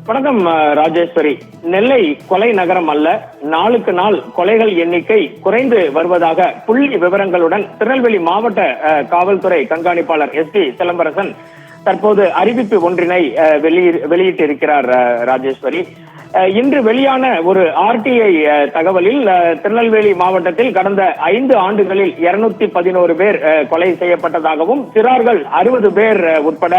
வணக்கம் ராஜேஸ்வரி. நெல்லை கொலை நகரம் அல்ல, நாளுக்கு நாள் கொலைகள் எண்ணிக்கை குறைந்து வருவதாக புள்ளி விவரங்களுடன் திருநெல்வேலி மாவட்ட காவல்துறை கண்காணிப்பாளர் SP சிலம்பரசன் தற்போது அறிவிப்பு ஒன்றினை வெளியிட்டிருக்கிறார். ராஜேஸ்வரி, இன்று வெளியான ஒரு RTI தகவலில் திருநெல்வேலி மாவட்டத்தில் கடந்த 5 ஆண்டுகளில் 211 பேர் கொலை செய்யப்பட்டதாகவும் சிறார்கள் 60 பேர் உட்பட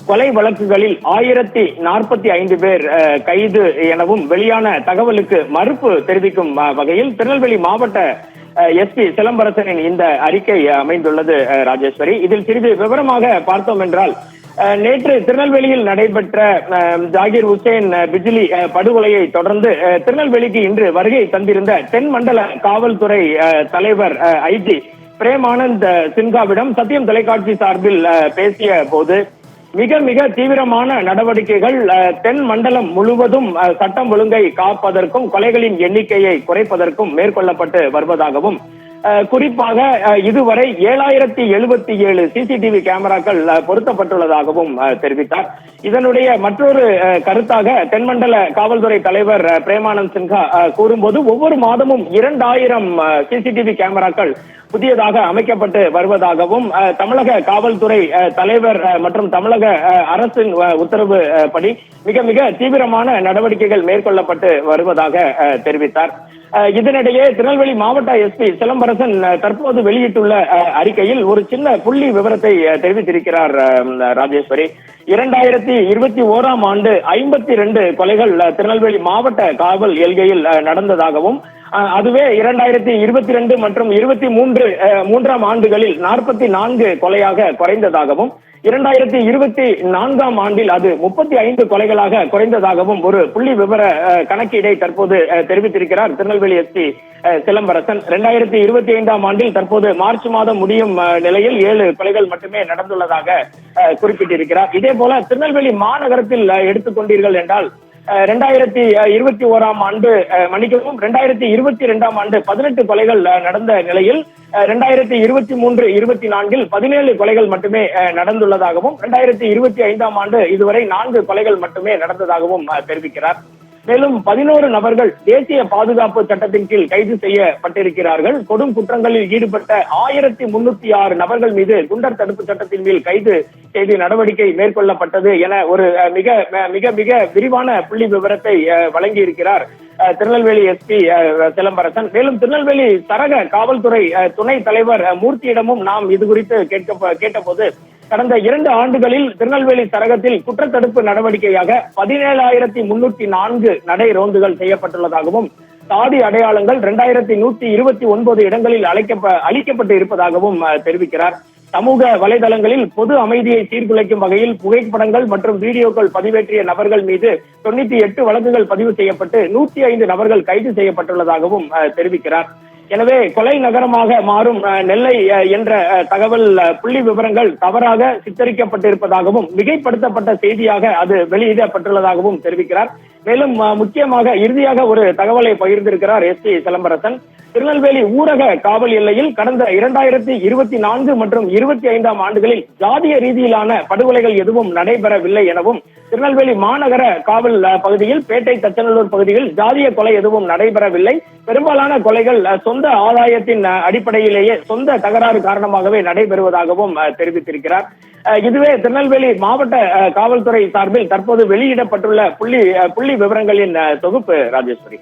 கொலை வழக்குகளில் 1045 பேர் கைது எனவும் வெளியான தகவலுக்கு மறுப்பு தெரிவிக்கும் வகையில் திருநெல்வேலி மாவட்ட SP சிலம்பரசனின் இந்த அறிக்கை அமைந்துள்ளது. ராஜேஸ்வரி, இதில் சிறிது விவரமாக பார்த்தோம் என்றால், நேற்று திருநெல்வேலியில் நடைபெற்ற ஜாகிர் ஹுசேன் பிஜிலி படுகொலையை தொடர்ந்து திருநெல்வேலிக்கு இன்று வருகை தந்திருந்த தென் மண்டல காவல்துறை தலைவர் IG பிரேமானந்த் சின்ஹாவிடம் சத்தியம் தொலைக்காட்சி சார்பில் பேசிய போது மிக தீவிரமான நடவடிக்கைகள் தென் மண்டலம் முழுவதும் சட்டம் ஒழுங்கை காப்பதற்கும் கொலைகளின் எண்ணிக்கையை குறைப்பதற்கும் மேற்கொள்ளப்பட்டு வருவதாகவும், குறிப்பாக இதுவரை 7077 CCTV கேமராக்கள் பொருத்தப்பட்டுள்ளதாகவும் தெரிவித்தார். இதனுடைய மற்றொரு கருத்தாக தென்மண்டல காவல்துறை தலைவர் பிரேமானந்த் சின்ஹா கூறும்போது, ஒவ்வொரு மாதமும் 2000 CCTV கேமராக்கள் புதியதாக அமைக்கப்பட்டு வருவதாகவும், தமிழக காவல்துறை தலைவர் மற்றும் தமிழக அரசின் உத்தரவு படி மிக தீவிரமான நடவடிக்கைகள் மேற்கொள்ளப்பட்டு வருவதாக தெரிவித்தார். இதனிடையே திருநெல்வேலி மாவட்ட SP சிலம்பரசன் தற்போது வெளியிட்டுள்ள அறிக்கையில் ஒரு சின்ன புள்ளி விவரத்தை தெரிவித்திருக்கிறார். ராஜேஸ்வரி, 2021ஆம் ஆண்டு 52 கொலைகள் திருநெல்வேலி மாவட்ட காவல் எல்கையில் நடந்ததாகவும், அதுவே 2022 மற்றும் 23ஆம் ஆண்டுகளில் 44 கொலையாக குறைந்ததாகவும், 2024ஆம் ஆண்டில் அது 35 கொலைகளாக குறைந்ததாகவும் ஒரு புள்ளி விவர கணக்கீடை தற்போது தெரிவித்திருக்கிறார் திருநெல்வேலி SP சிலம்பரசன். 2025ஆம் ஆண்டில் தற்போது மார்ச் மாதம் முடியும் நிலையில் 7 கொலைகள் மட்டுமே நடந்துள்ளதாக குறிப்பிட்டிருக்கிறார். இதே போல திருநெல்வேலி மாநகரத்தில் எடுத்துக்கொண்டீர்கள் என்றால், 2021ஆம் ஆண்டு 2022ஆம் ஆண்டு 18 கொலைகள் நடந்த நிலையில் 2023-24 17 கொலைகள் மட்டுமே நடந்துள்ளதாகவும், 2025ஆம் ஆண்டு இதுவரை 4 கொலைகள் மட்டுமே நடந்ததாகவும் தெரிவிக்கிறார். மேலும் 11 நபர்கள் தேசிய பாதுகாப்பு சட்டத்தின் கீழ் கைது செய்யப்பட்டிருக்கிறார்கள். கொடும் குற்றங்களில் ஈடுபட்ட 1306 நபர்கள் மீது குண்டர் தடுப்பு சட்டத்தின் கீழ் கைது செய்து நடவடிக்கை மேற்கொள்ளப்பட்டது என ஒரு மிக விரிவான புள்ளி விவரத்தை வழங்கியிருக்கிறார் திருநெல்வேலி SP சிலம்பரசன். மேலும் திருநெல்வேலி சரக காவல்துறை துணை தலைவர் மூர்த்தியிடமும் நாம் இது குறித்து கேட்டபோது, கடந்த 2 ஆண்டுகளில் திருநெல்வேலி சரகத்தில் குற்றத்தடுப்பு நடவடிக்கையாக 17,304 நடை ரோந்துகள் செய்யப்பட்டுள்ளதாகவும், சாதி அடையாளங்கள் 2129 இடங்களில் அளிக்கப்பட்டு இருப்பதாகவும் தெரிவிக்கிறார். சமூக வலைதளங்களில் பொது அமைதியை சீர்குலைக்கும் வகையில் புகைப்படங்கள் மற்றும் வீடியோக்கள் பதிவேற்றிய நபர்கள் மீது 98 வழக்குகள் பதிவு செய்யப்பட்டு 105 நபர்கள் கைது செய்யப்பட்டுள்ளதாகவும் தெரிவிக்கிறார். எனவே கொலை நகரமாக மாறும் நெல்லை என்ற தகவல் புள்ளி விவரங்கள் தவறாக சித்தரிக்கப்பட்டிருப்பதாகவும், மிகைப்படுத்தப்பட்ட செய்தியாக அது வெளியிடப்பட்டுள்ளதாகவும் தெரிவிக்கிறார். மேலும் முக்கியமாக இறுதியாக ஒரு தகவலை பகிர்ந்திருக்கிறார் SP சிலம்பரசன். திருநெல்வேலி ஊரக காவல் எல்லையில் கடந்த 2024 மற்றும் 25ஆம் ஆண்டுகளில் ஜாதிய ரீதியிலான படுகொலைகள் எதுவும் நடைபெறவில்லை எனவும், திருநெல்வேலி மாநகர காவல் பகுதியில் பேட்டை தச்சநல்லூர் பகுதியில் ஜாதிய கொலை எதுவும் நடைபெறவில்லை. பெரும்பாலான கொலைகள் சொந்த ஆதாயத்தின் அடிப்படையிலேயே சொந்த தகராறு காரணமாகவே நடைபெறுவதாகவும் தெரிவித்திருக்கிறார். இதுவே திருநெல்வேலி மாவட்ட காவல்துறை சார்பில் தற்போது வெளியிடப்பட்டுள்ள புள்ளி விவரங்களின் தொகுப்பு. ராஜேஸ்வரி.